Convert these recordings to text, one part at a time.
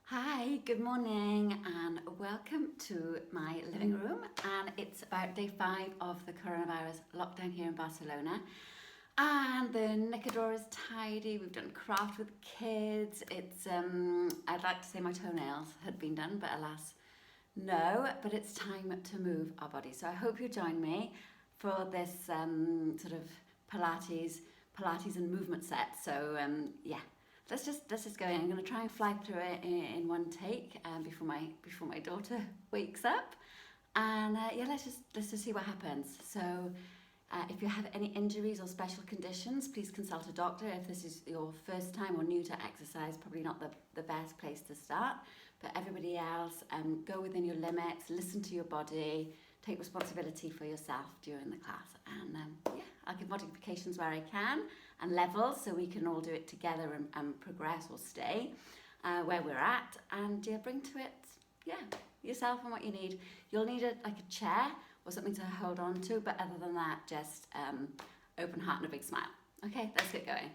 Hi, good morning and welcome to my living room, and it's about day 5 of the coronavirus lockdown here in Barcelona, and the knickerdor is tidy. We've done craft with kids. I'd like to say my toenails had been done, but alas no, but it's time to move our bodies. So I hope you join me for this sort of Pilates and movement set. So yeah, let's just go in. I'm going to try and fly through it in one take before my daughter wakes up, and yeah, let's just see what happens. So if you have any injuries or special conditions, please consult a doctor. If this is your first time or new to exercise, probably not the best place to start. But everybody else, go within your limits, listen to your body, take responsibility for yourself during the class. And yeah, I'll give modifications where I can and levels so we can all do it together and progress or stay where we're at. And yeah, bring to it, yeah, yourself and what you need. You'll need like a chair or something to hold on to, but other than that, just open heart and a big smile. Okay, let's get going.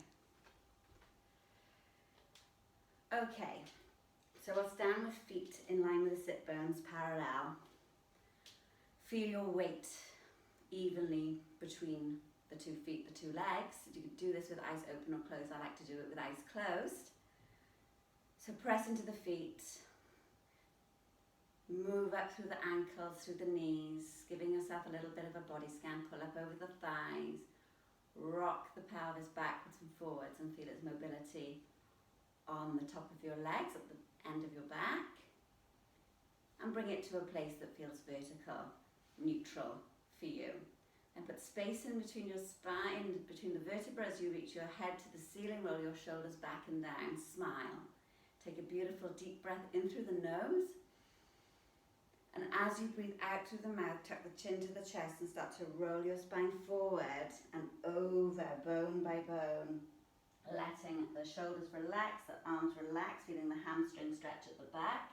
Okay, so we'll stand with feet in line with the sit bones, parallel. Feel your weight evenly between the 2 feet, the 2 legs. You can do this with eyes open or closed. I like to do it with eyes closed. So press into the feet. Move up through the ankles, through the knees, giving yourself a little bit of a body scan. Pull up over the thighs. Rock the pelvis backwards and forwards and feel its mobility on the top of your legs, at the end of your back. And bring it to a place that feels vertical, neutral for you. And put space in between your spine, between the vertebrae as you reach your head to the ceiling. Roll your shoulders back and down. Smile. Take a beautiful deep breath in through the nose. And as you breathe out through the mouth, tuck the chin to the chest and start to roll your spine forward and over, bone by bone. Letting the shoulders relax, the arms relax, feeling the hamstring stretch at the back.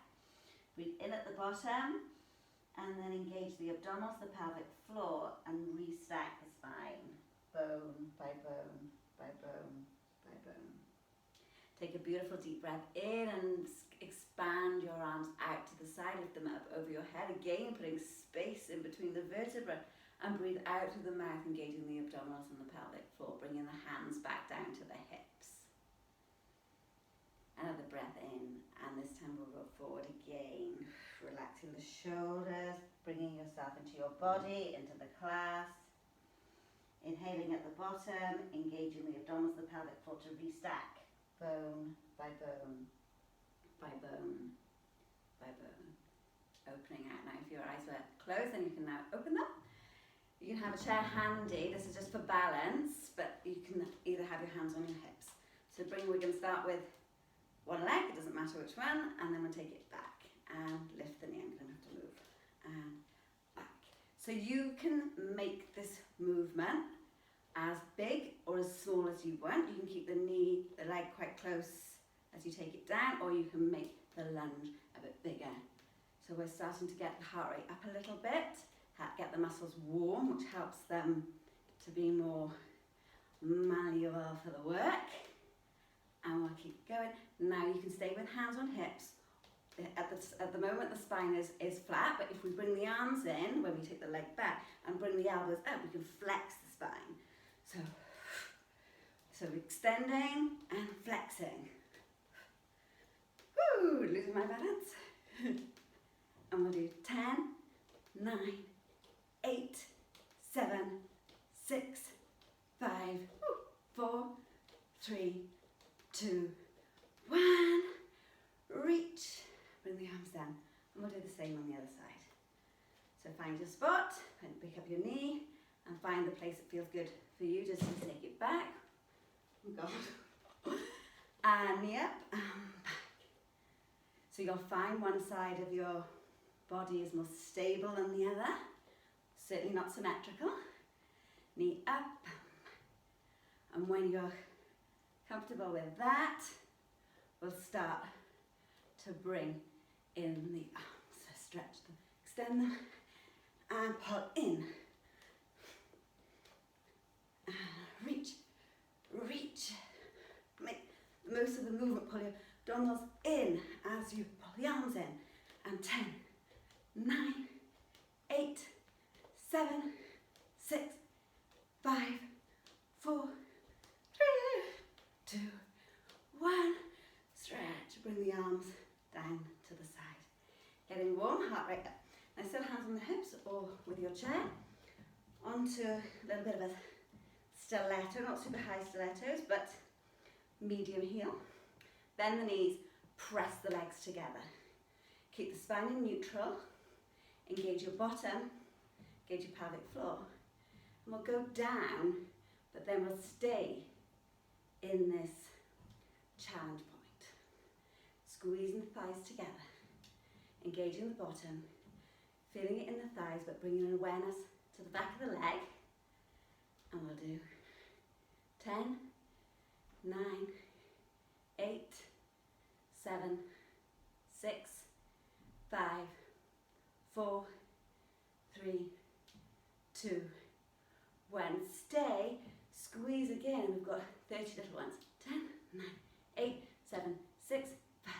Breathe in at the bottom. And then engage the abdominals, the pelvic floor, and restack the spine, bone by bone by bone by bone. Take a beautiful deep breath in and expand your arms out to the side, lift them up over your head, again putting space in between the vertebrae, and breathe out through the mouth, engaging the abdominals and the pelvic floor, bringing the hands back down to the hips. Another breath in, and this time we'll go forward again. Relaxing the shoulders, bringing yourself into your body, into the class. Inhaling at the bottom, engaging the abdominals, the pelvic floor to restack, bone by bone, by bone, by bone. Opening out now. If your eyes were closed, then you can now open them. You can have a chair handy. This is just for balance, but you can either have your hands on your hips. So we're going to start with one leg, it doesn't matter which one, and then we'll take it back. And lift the knee, I'm going to have to move, and back. So you can make this movement as big or as small as you want. You can keep the leg quite close as you take it down, or you can make the lunge a bit bigger. So we're starting to get the heart rate up a little bit, get the muscles warm, which helps them to be more malleable for the work. And we'll keep going. Now you can stay with hands on hips. At the moment the spine is flat, but if we bring the arms in when we take the leg back and bring the elbows up, we can flex the spine. So extending and flexing. Woo, losing my balance. And we'll do 10, 9, 8, 7, 6, 5, 4, 3, 2, 1. Reach. Bring the arms down, and we'll do the same on the other side. So find your spot, and pick up your knee, and find the place that feels good for you. Just to take it back. Oh God. And knee up, and back. So you'll find one side of your body is more stable than the other. Certainly not symmetrical. Knee up, and when you're comfortable with that, we'll start to bring in the arms. So stretch them, extend them, and pull in. Reach, reach. Make most of the movement, pull your Abdominals in as you pull the arms in. And 10, 9, 8, 7, 6, 5, 4, 3, 2, 1. Stretch. Bring the arms down to the side. Getting warm, heart rate up. Now still hands on the hips or with your chair. Onto a little bit of a stiletto, not super high stilettos, but medium heel. Bend the knees, press the legs together. Keep the spine in neutral. Engage your bottom, engage your pelvic floor. And we'll go down, but then we'll stay in this challenge point. Squeezing the thighs together. Engaging the bottom. Feeling it in the thighs, but bringing an awareness to the back of the leg. And we'll do 10, 9, 8, 7, 6, 5, 4, 3, 2, 1. Stay, squeeze again. We've got 30 little ones. 10, 9, 8, 7, 6, 5,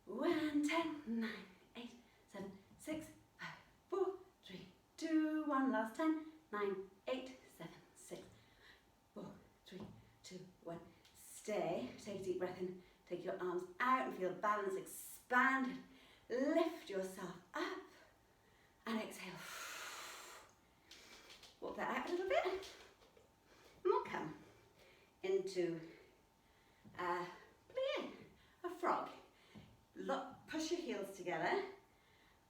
4, 1, 10, 9, 8, 7, 6, 5, 4, 3, 2, 1. Last 10, 9, 8, 7, 6, 4, 3, 2, 1. Stay, take a deep breath in, take your arms out and feel balance expanded. Lift yourself up and exhale. Walk that out a little bit. And we'll come into plie, a frog. Push your heels together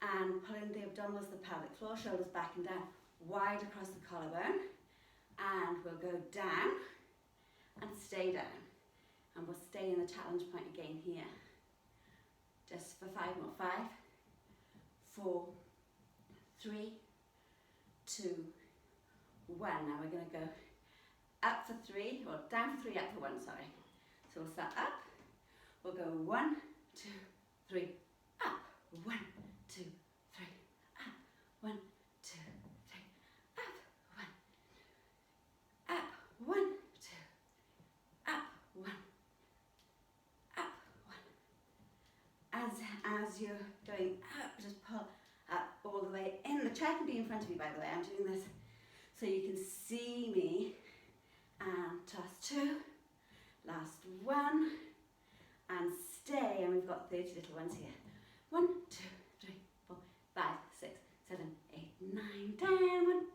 and pull in the abdominals, the pelvic floor, shoulders back and down, wide across the collarbone. And we'll go down and stay down. And we'll stay in the challenge point again here. Just for 5 more. 5, 4, 3, 2, 1. Now we're going to go up for 3, or down for 3, up for 1, sorry. So we'll start up. We'll go 1, 2, 3, up. 1, 2, 3, up. 1, 2, 3, up. 1, up. 1, 2, up. 1, up. 1. As you're going up, just pull up all the way in. The chair can be in front of you, by the way. I'm doing this so you can see me. And toss 2. Last 1. And stay. And we've got 30 little ones here. 1, 2, 3, 4, 5, 6, 7, 8, 9, 10. 1,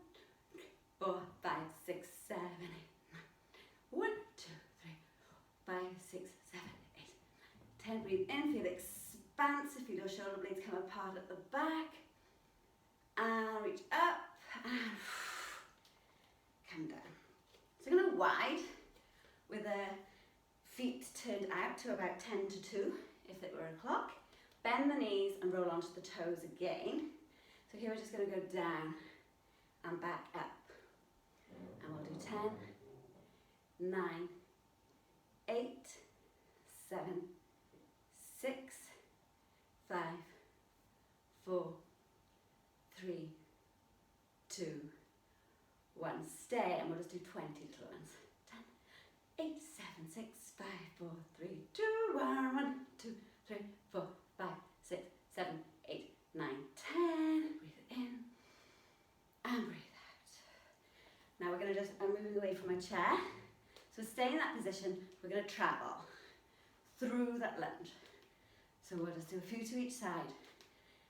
4, 5, 6, 7, 8, 9. 1, 2, 3, 4, 5, 6, 7, 8, 9, 10. Breathe in, feel expansive, feel your shoulder blades come apart at the back. And reach up and come down. So we're going to wide with the feet turned out to about 10 to 2, if it were a clock. Bend the knees and roll onto the toes again. So here we're just going to go down and back up. And we'll do 10, 9, 8, 7, 6, 5, 4, 3, 2, 1. Stay, and we'll just do 20 little ones. 10, 8, 7, 6, 5, 4, 3, 2, 1. 1, 2, 3, 4, 5, 6, 7, 8, 9, 10. Breathe in and breathe out. Now we're going to I'm moving away from my chair. So stay in that position. We're going to travel through that lunge. So we'll just do a few to each side.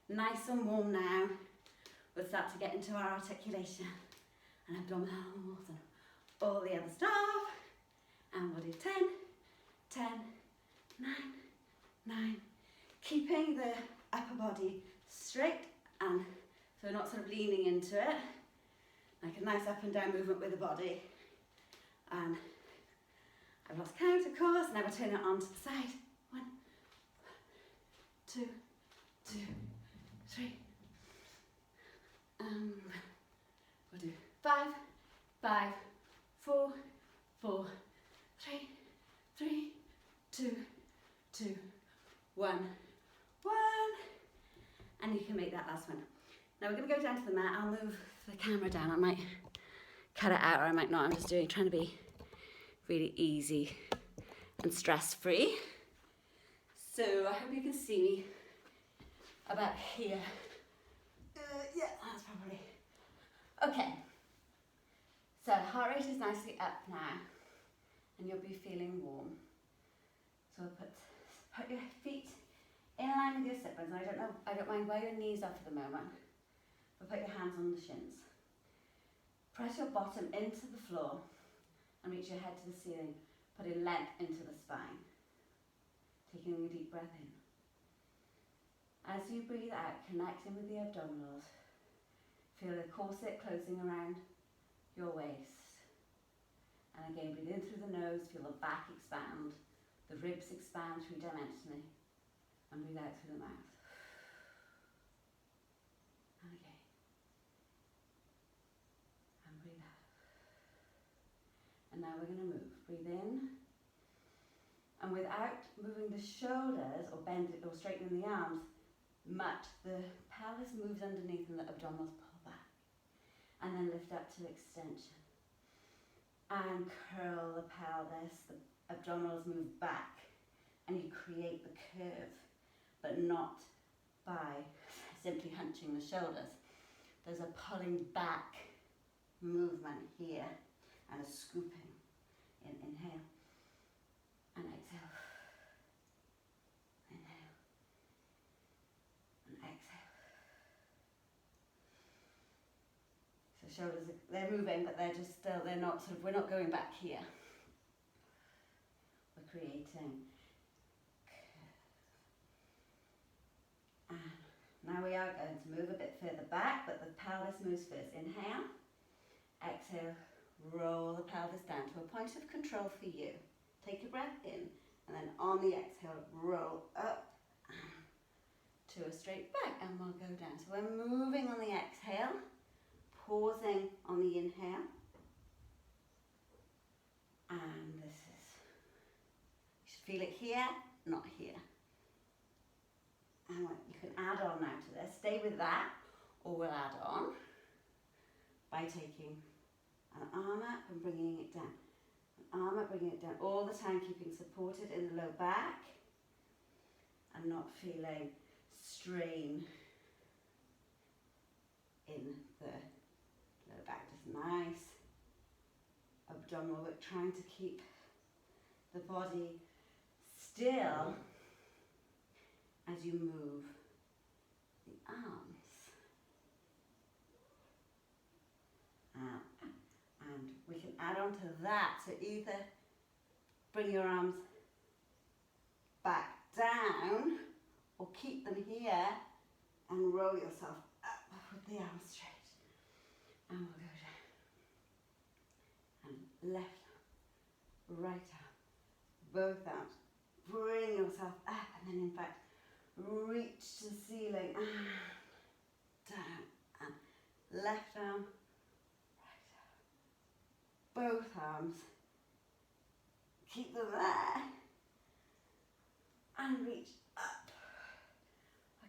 Nice and warm now. We'll start to get into our articulation and abdominals and all the other stuff. And we'll do 10, 10, 9, 9. Keeping the upper body straight, and so we're not sort of leaning into it. Like a nice up and down movement with the body. And I've lost count, of course. Now we're turning it onto the side. 1, 2, 2, 3. We'll do 5, 5, 4, 4, 3, 3, 2, 2, 1, 1. And you can make that last one. Now we're going to go down to the mat. I'll move the camera down. I might cut it out or I might not. I'm just trying to be really easy and stress-free. So I hope you can see me about here. Yeah, that's probably. Okay. So heart rate is nicely up now, and you'll be feeling warm. So put your feet in line with your sit bones. I don't mind where your knees are for the moment, but put your hands on the shins. Press your bottom into the floor and reach your head to the ceiling, putting length into the spine. Taking a deep breath in. As you breathe out, connecting with the abdominals, feel the corset closing around your waist. And again, breathe in through the nose, feel the back expand, the ribs expand three-dimensionally, and breathe out through the mouth. And again. And breathe out. And now we're going to move. Breathe in. And without moving the shoulders or bending or straightening the arms much, the pelvis moves underneath and the abdominals pull back. And then lift up to extension. And curl the pelvis, the abdominals move back. And you create the curve, but not by simply hunching the shoulders. There's a pulling back movement here and a scooping. Inhale and exhale. Inhale and exhale. So shoulders, they're moving, but they're just still, they're not sort of, we're not going back here. We're creating. And now we are going to move a bit further back, but the pelvis moves first. Inhale, exhale, roll the pelvis down to a point of control for you. Take a breath in, and then on the exhale, roll up to a straight back, and we'll go down. So we're moving on the exhale, pausing on the inhale. And this is, you should feel it here, not here. And you can add on now to this. Stay with that, or we'll add on by taking an arm up and bringing it down. An arm up, bringing it down all the time, keeping supported in the low back and not feeling strain in the low back. Just nice abdominal work, trying to keep the body still as you move the arms out. And we can add on to that, so either bring your arms back down or keep them here and roll yourself up with the arms straight. And we'll go down. And left arm, right arm, both arms. Bring yourself up, and then in fact reach the ceiling and down. And left arm, both arms, keep them there, and reach up.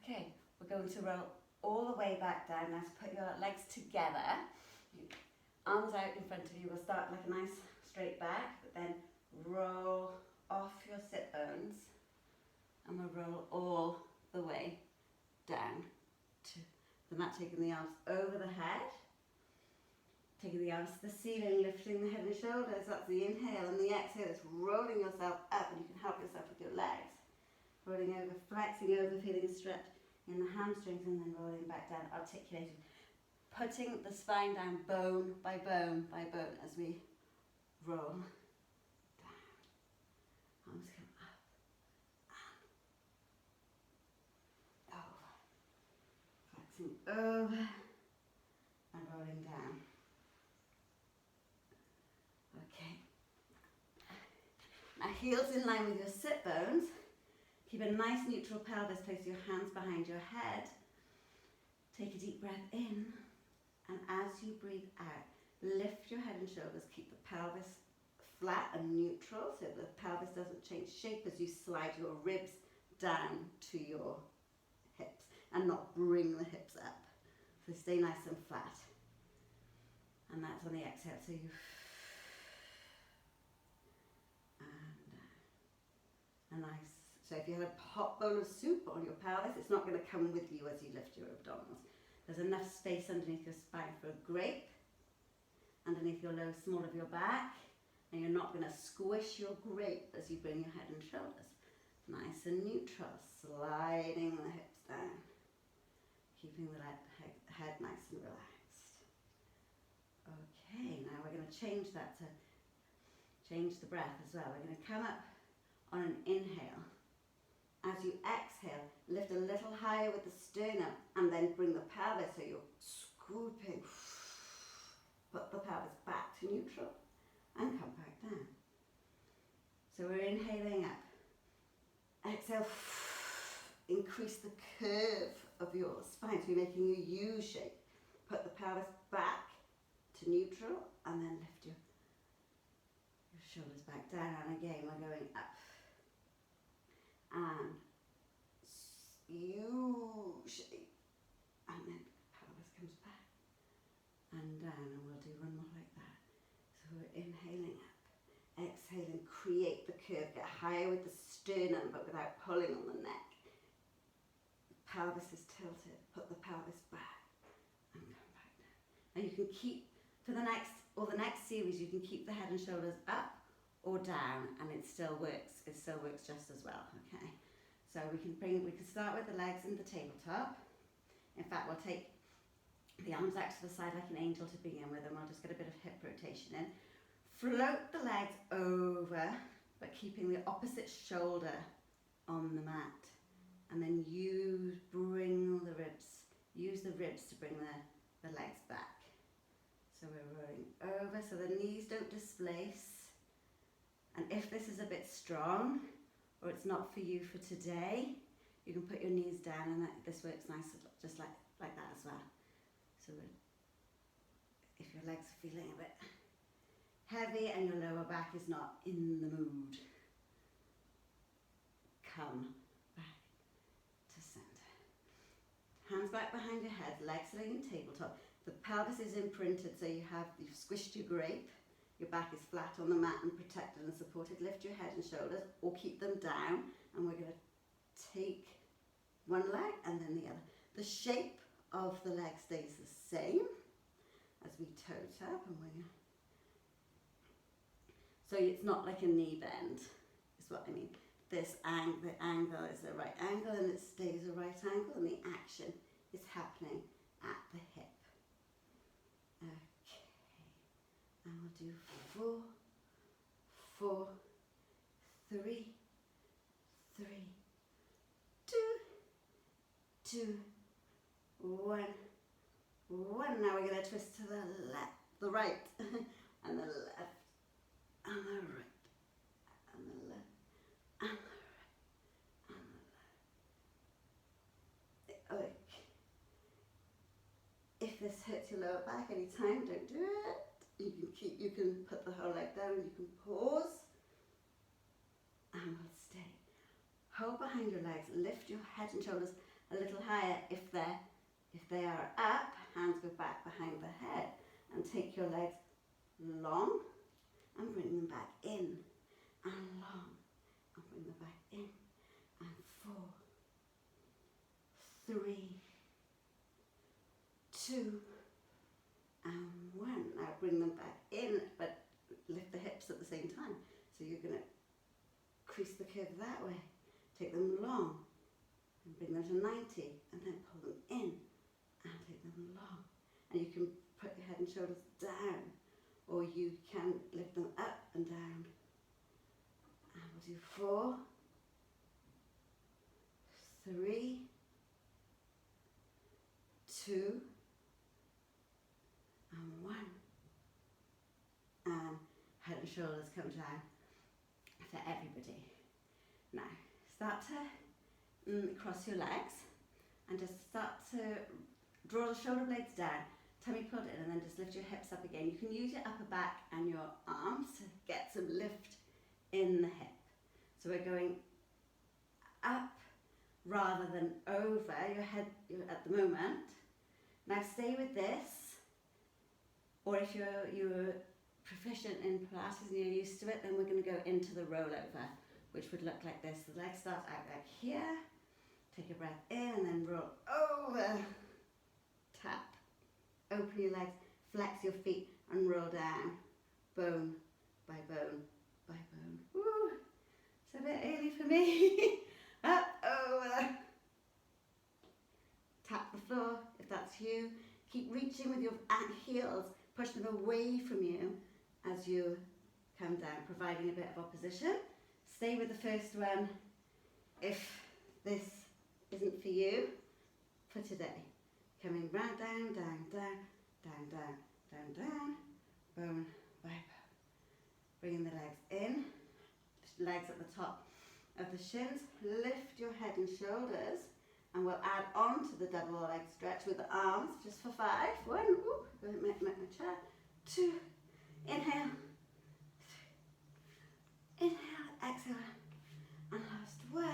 Okay, we're going to roll all the way back down. Now put your legs together, arms out in front of you. We'll start like a nice straight back, but then roll off your sit bones, and we'll roll all the way down to the mat, taking the arms over the head. Taking the arms to the ceiling, lifting the head and shoulders. That's the inhale, and the exhale is rolling yourself up, and you can help yourself with your legs. Rolling over, flexing over, feeling a stretch in the hamstrings, and then rolling back down, articulating. Putting the spine down bone by bone by bone as we roll down. Arms come up and over. Flexing over and rolling down. Now heels in line with your sit bones. Keep a nice neutral pelvis. Place your hands behind your head. Take a deep breath in. And as you breathe out, lift your head and shoulders. Keep the pelvis flat and neutral so the pelvis doesn't change shape as you slide your ribs down to your hips and not bring the hips up. So stay nice and flat. And that's on the exhale. So you nice, so if you had a hot bowl of soup on your pelvis, it's not going to come with you as you lift your abdominals. There's enough space underneath your spine for a grape, underneath your low small of your back, and you're not going to squish your grape as you bring your head and shoulders. Nice and neutral, sliding the hips down, keeping the head nice and relaxed. Okay, now we're going to change that to change the breath as well. We're going to come up on an inhale. As you exhale, lift a little higher with the sternum and then bring the pelvis, so you're scooping. Put the pelvis back to neutral and come back down. So we're inhaling up. Exhale, increase the curve of your spine, so you're making a U shape. Put the pelvis back to neutral and then lift your shoulders back down, and again we're going up. And U shape, and then pelvis comes back and down, and we'll do one more like that. So we're inhaling up, exhaling, create the curve, get higher with the sternum but without pulling on the neck. The pelvis is tilted, put the pelvis back and come back down. And you can keep, for the next series, you can keep the head and shoulders up or down, and it still works just as well. Okay, so we can start with the legs in the tabletop. In fact, we'll take the arms out to the side like an angel to begin with, and we'll just get a bit of hip rotation in. Float the legs over, but keeping the opposite shoulder on the mat, and then bring the ribs, use the ribs to bring the legs back. So we're rolling over so the knees don't displace. And if this is a bit strong, or it's not for you for today, you can put your knees down, and this works nice, just like that as well. So if your legs are feeling a bit heavy and your lower back is not in the mood, come back to center. Hands back behind your head, legs laying tabletop. The pelvis is imprinted, so you've squished your grape. Your back is flat on the mat and protected and supported. Lift your head and shoulders, or keep them down, and we're going to take one leg and then the other. The shape of the leg stays the same as we tote up, and so it's not like a knee bend, is what I mean. The angle is the right angle, and it stays a right angle, and the action is happening at the hip. Okay, and we'll do 4, 4, 3, 3, 2, 2, 1, 1. Now we're going to twist to the left, the right, and the left, and the right, and the left, and the right, and the left. Okay. If this hurts your lower back anytime, don't do it. You can put the whole leg down, you can pause, and we'll stay. Hold behind your legs, lift your head and shoulders a little higher. If they are up, hands go back behind the head, and take your legs long and bring them back in, and long and bring them back in, and 4, 3, 2, and 1. Now bring them back in, but lift the hips at the same time. So you're going to crease the curve that way. Take them long and bring them to 90, and then pull them in and take them long. And you can put your head and shoulders down, or you can lift them up and down. And we'll do 4, 3, 2, and 1. And head and shoulders come down for everybody. Now start to cross your legs, and just start to draw the shoulder blades down, tummy pulled in, and then just lift your hips up again. You can use your upper back and your arms to get some lift in the hip. So we're going up rather than over your head at the moment. Now stay with this, or if you're proficient in Pilates and you're used to it, then we're going to go into the rollover. which would look like this. The legs start out like here. Take a breath in and then roll over. Tap. Open your legs, flex your feet and roll down. Bone by bone by bone. Woo. It's a bit early for me. Up, over. Tap the floor if that's you. Keep reaching with your heels. Push them away from you as you come down, providing a bit of opposition. Stay with the first one if this isn't for you for today. Coming round, down, down, down, down, down, down, down, bone by bone. Bringing the legs in, legs at the top of the shins. Lift your head and shoulders, and we'll add on to the double leg stretch with the arms, just for 5. 1, ooh, make my chair. 2, inhale. 3, inhale, exhale, and last 1,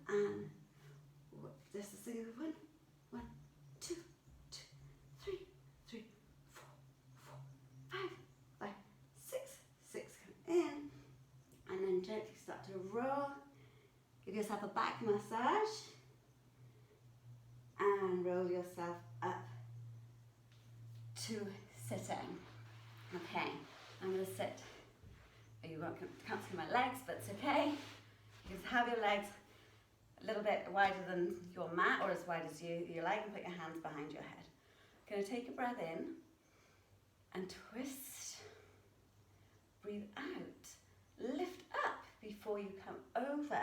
and just a single 1, 1, 2, 2, 3, 3, 4, 4, 5, 5, 6, 6, come in, and then gently start to roll. Give yourself a back massage, and roll yourself up to sitting. Okay, I'm going to sit. You can't see my legs, but it's okay. You can have your legs a little bit wider than your mat, or as wide as you like, and put your hands behind your head. Going to take a breath in and twist. Breathe out. Lift up before you come over,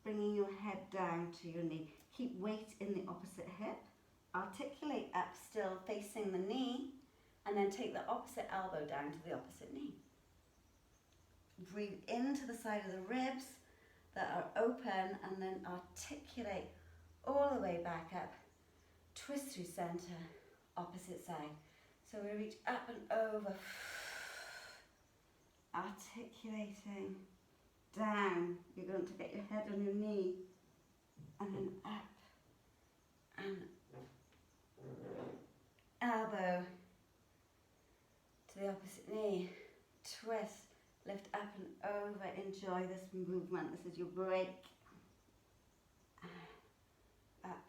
bringing your head down to your knee. Keep weight in the opposite hip. Articulate up, still facing the knee, and then take the opposite elbow down to the opposite knee. Breathe into the side of the ribs that are open, and then articulate all the way back up. Twist through center, opposite side. So we reach up and over. Articulating down. You're going to get your head on your knee, and then up, and elbow to the opposite knee. Twist. Lift up and over. Enjoy this movement. This is your break. Up.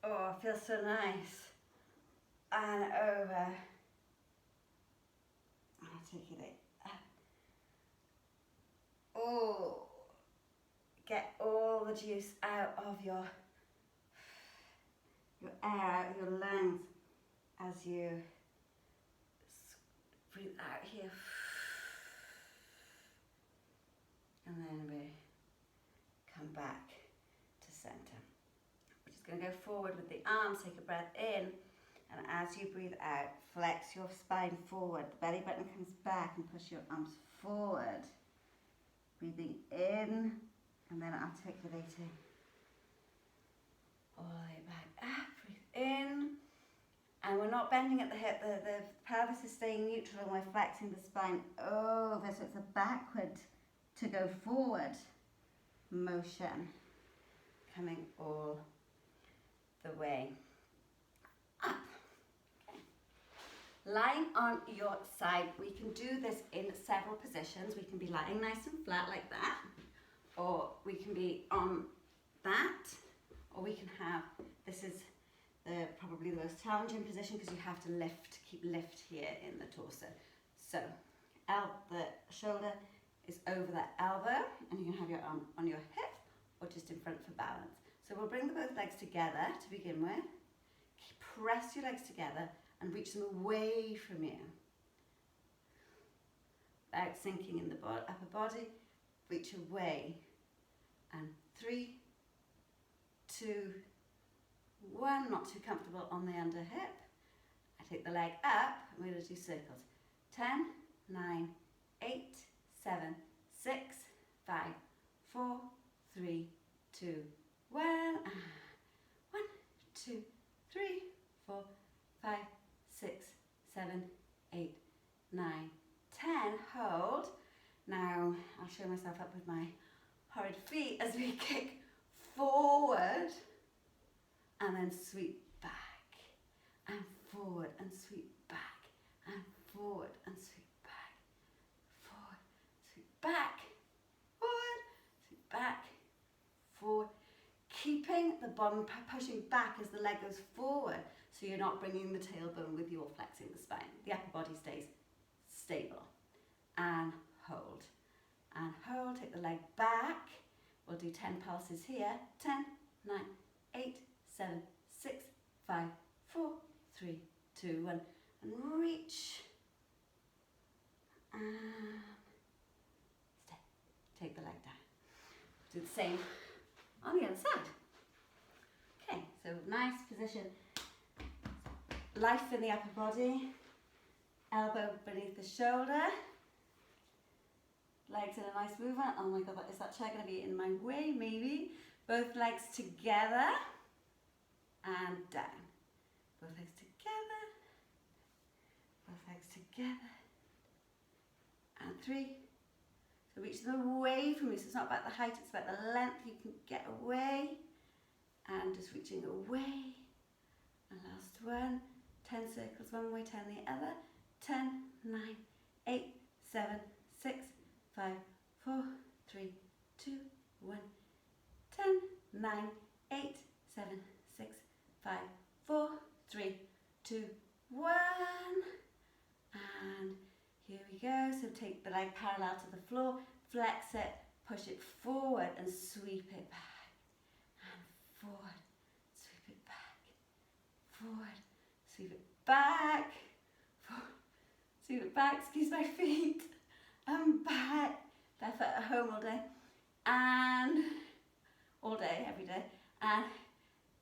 And oh, it feels so nice. And over. Articulate. Up. Oh, get all the juice out of your air, out of your lungs as you breathe out here, and then we come back to center. We're just going to go forward with the arms. Take a breath in, and as you breathe out, flex your spine forward. The belly button comes back, and push your arms forward. Breathing in, and then articulating all the way back up. Breathe in. And we're not bending at the hip, the pelvis is staying neutral, and we're flexing the spine over, so it's a backward to go forward motion, coming all the way up. Okay. Lying on your side, we can do this in several positions. We can be lying nice and flat like that, or we can be on that, or we can have, this is probably the most challenging position because you have to keep lift here in the torso. So, the shoulder is over that elbow, and you can have your arm on your hip or just in front for balance. So we'll bring both legs together to begin with. Press your legs together and reach them away from you. Without sinking in the upper body, reach away. And 3, 2, 1, not too comfortable on the under hip. I take the leg up, and we're going to do circles. 10, 9, 8, 7, 6, 5, 4, 3, 2, 1. 1, 2, 3, 4, 5, 6, 7, 8, 9, 10. Hold. Now I'll show myself up with my horrid feet as we kick forward, and then sweep back, and forward, and sweep back, and forward, and sweep back, the bottom pushing back as the leg goes forward, so you're not bringing the tailbone with you or flexing the spine. The upper body stays stable. And hold. And hold, take the leg back. We'll do 10 pulses here. 10, 9, 8, 7, 6, 5, 4, 3, 2, 1. And reach. And stay. Take the leg down. Do the same on the other side. Okay, so nice position. Life in the upper body. Elbow beneath the shoulder. Legs in a nice movement. Oh my God, is that chair going to be in my way? Maybe. Both legs together and down. Both legs together. Both legs together. And 3. So reach them away from you. So it's not about the height, it's about the length you can get away. And just reaching away. And last one. 10 circles one way, 10 the other. 10, 9, 8, 7, 6, 5, 4, 3, 2, 1. 10, 9, 8, 7, 6, 5, 4, 3, 2, 1. And here we go. So take the leg parallel to the floor, flex it, push it forward and sweep it back. And forward, sweep it back. Forward, sweep it back. Forward, sweep it back. Excuse my feet. And back. Left foot at home all day. And all day, every day. And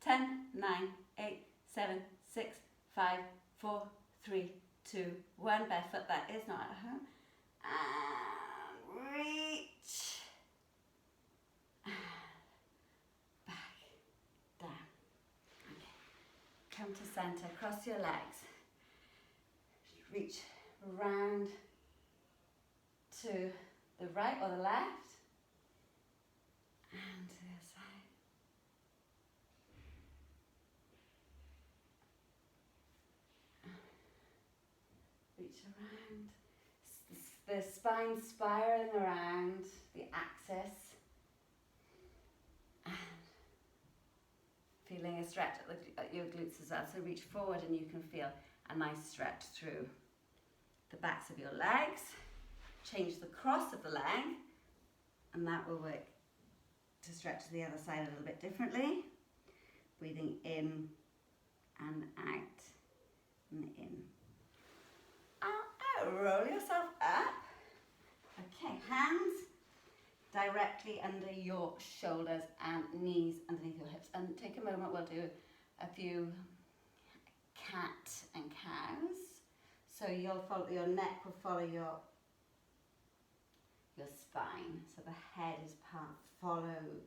10, 9, 8, 7, 6, 5, 4, 3, 2, 1. Barefoot, that is not at home. And reach. And back. Down. Okay. Come to center. Cross your legs. Reach round to the right or the left. And to the other side. Reach around. The spine spiraling around the axis. And feeling a stretch at your glutes as well. So reach forward and you can feel a nice stretch through the backs of your legs. Change the cross of the leg, and that will work to stretch the other side a little bit differently. Breathing in and out, and in. Out. Roll yourself up. Okay, hands directly under your shoulders and knees underneath your hips. And take a moment, we'll do a few cat and cows. So you'll follow, your neck will follow your spine. So the head follows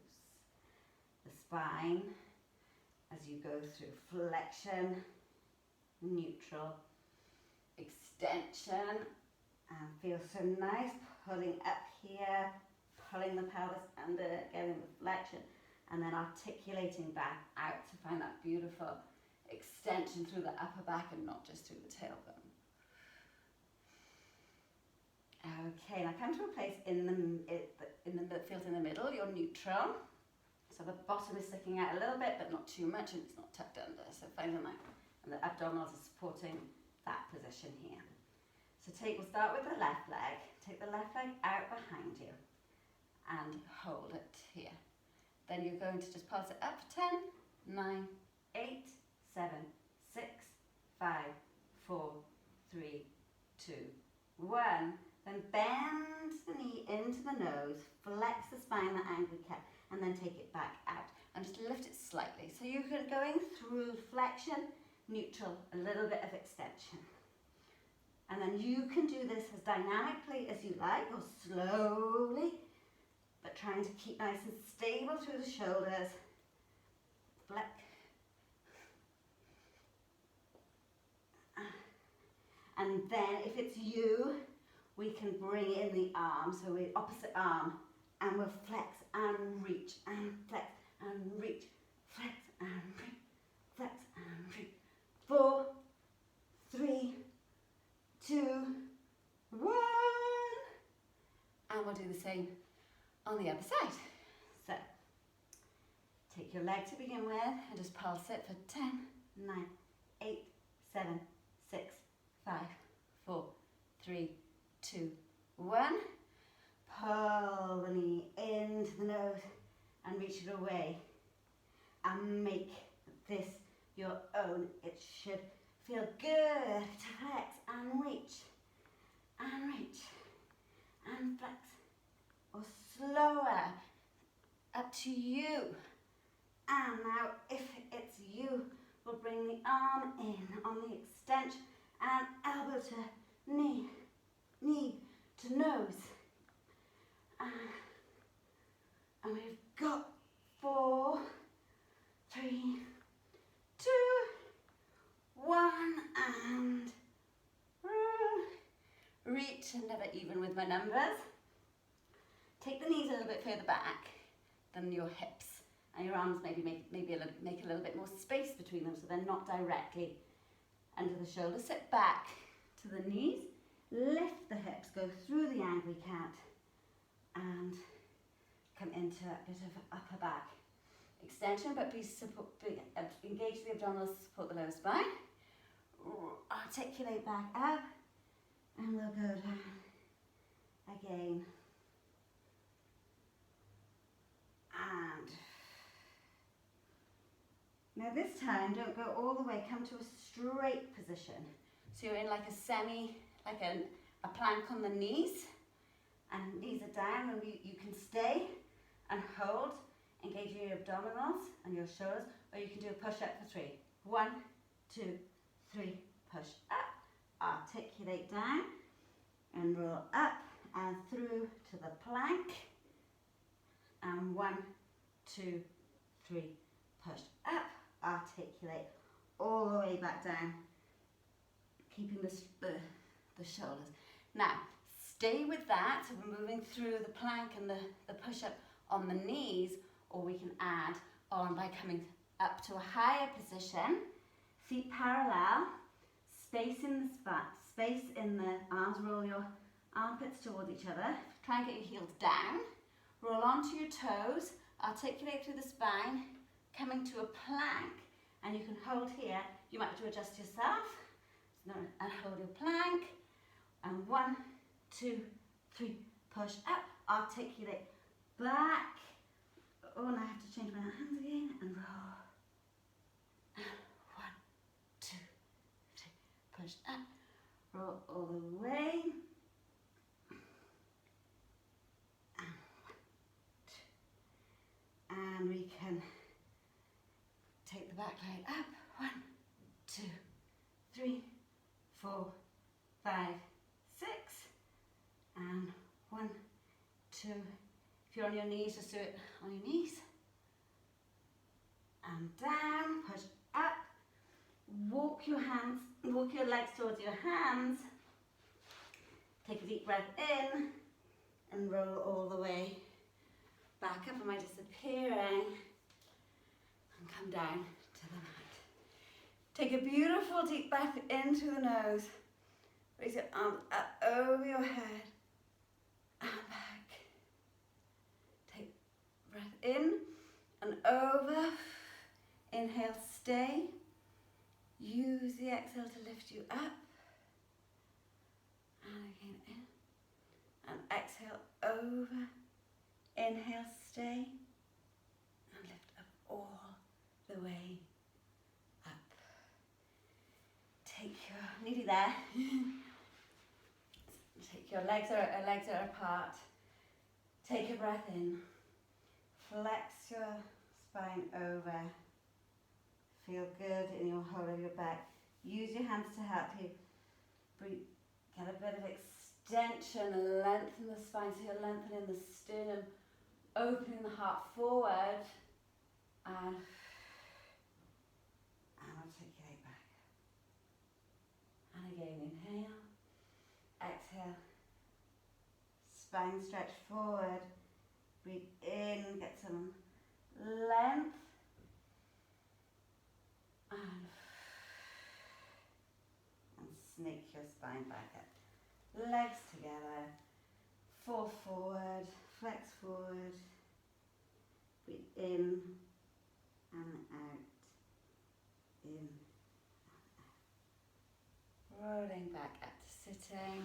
the spine as you go through flexion, neutral, extension, and feel so nice, pulling up here, pulling the pelvis under, getting the flexion, and then articulating back out to find that beautiful extension through the upper back and not just through the tailbone. Okay, now come to a place feels in the middle, you're neutral. So the bottom is sticking out a little bit, but not too much, and it's not tucked under. So finding that, and the abdominals are supporting that position here. So we'll start with the left leg. Take the left leg out behind you, and hold it here. Then you're going to just pulse it up. 10, 9, 8, 7, 6, 5, 4, 3, 2, 1. Then bend the knee into the nose, flex the spine, the angle cat, and then take it back out. And just lift it slightly. So you're going through flexion, neutral, a little bit of extension. And then you can do this as dynamically as you like, or slowly, but trying to keep nice and stable through the shoulders. Flex. And then if it's you, we can bring in the arm, so we're opposite arm, and we'll flex and reach, and flex and reach, flex and reach, flex and reach. 4, 3, 2, 1. And we'll do the same on the other side. So, Take your leg to begin with and just pulse it for 10, 9, 8, 7, 6, 5, 4, 3, 2, 1. Pull the knee into the nose and reach it away. And make this your own. It should feel good to flex and reach and reach and flex, or slower, up to you. And now if it's you, we'll bring the arm in on the extension and elbow to knee, knee to nose. And we've got 4, 3, 2, 1, and reach, and never even with my numbers. Take the knees a little bit further back than your hips, and your arms maybe make a little bit more space between them so they're not directly under the shoulders. Sit back to the knees, lift the hips, go through the angry cat, and come into a bit of upper back extension, but engage the abdominals to support the lower spine. Articulate back up, and we'll go down again. And now this time, don't go all the way, come to a straight position. So you're in like a plank on the knees, and knees are down, and you can stay and hold, engage your abdominals and your shoulders, or you can do a push-up for 3. 1, 2, 3, push up, articulate down, and roll up and through to the plank, and 1, 2, 3, push up, articulate all the way back down, keeping the shoulders. Now, stay with that, so we're moving through the plank and the push-up on the knees, or we can add on by coming up to a higher position, feet parallel, space in the spine, space in the arms, roll your armpits towards each other, try and get your heels down, roll onto your toes, articulate through the spine, coming to a plank, and you can hold here, you might have to adjust yourself, and hold your plank, and 1, 2, 3, push up, articulate back. Oh, and I have to change my hands again, and roll. And 1, 2, 3, push up, roll all the way. And 1, 2. And we can take the back leg up. 1, 2, 3, 4, 5, 6. And 1, 2. If you're on your knees, just do it on your knees. And down, push up. Walk your legs towards your hands. Take a deep breath in and roll all the way back up. Am I disappearing? And come down to the mat. Take a beautiful deep breath into the nose. Raise your arms up over your head and back. Take breath in and over. Inhale, stay. Use the exhale to lift you up. And again in. And exhale over. Inhale, stay. And lift up all the way up. Take your, nearly there. Take your legs are apart. Take a breath in. Flex your spine over. Feel good in your whole of your back. Use your hands to help you. Breathe. Get a bit of extension. Lengthen the spine, so you're lengthening the sternum, opening the heart forward, and articulate back. And again, inhale, exhale, spine stretch forward, breathe in, get some length, and snake your spine back up. Legs together, fall forward, flex forward, breathe in, and out. In, rolling back up to sitting.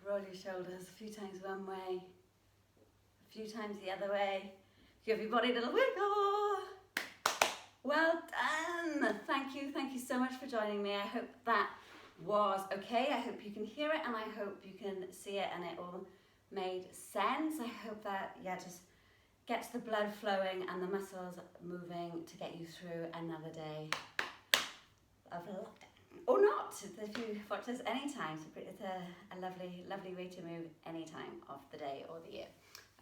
Roll your shoulders a few times one way, a few times the other way. Give your body a little wiggle. Well done. Thank you so much for joining me. I hope that was okay. I hope you can hear it and I hope you can see it and it all made sense. I hope that, yeah, just gets the blood flowing and the muscles moving to get you through another day of lockdown. Or not, if you watch this anytime. It's a lovely, lovely way to move any time of the day or the year.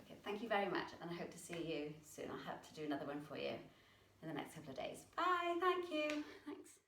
Okay, thank you very much and I hope to see you soon. I'll have to do another one for you in the next couple of days. Bye, thank you. Thanks.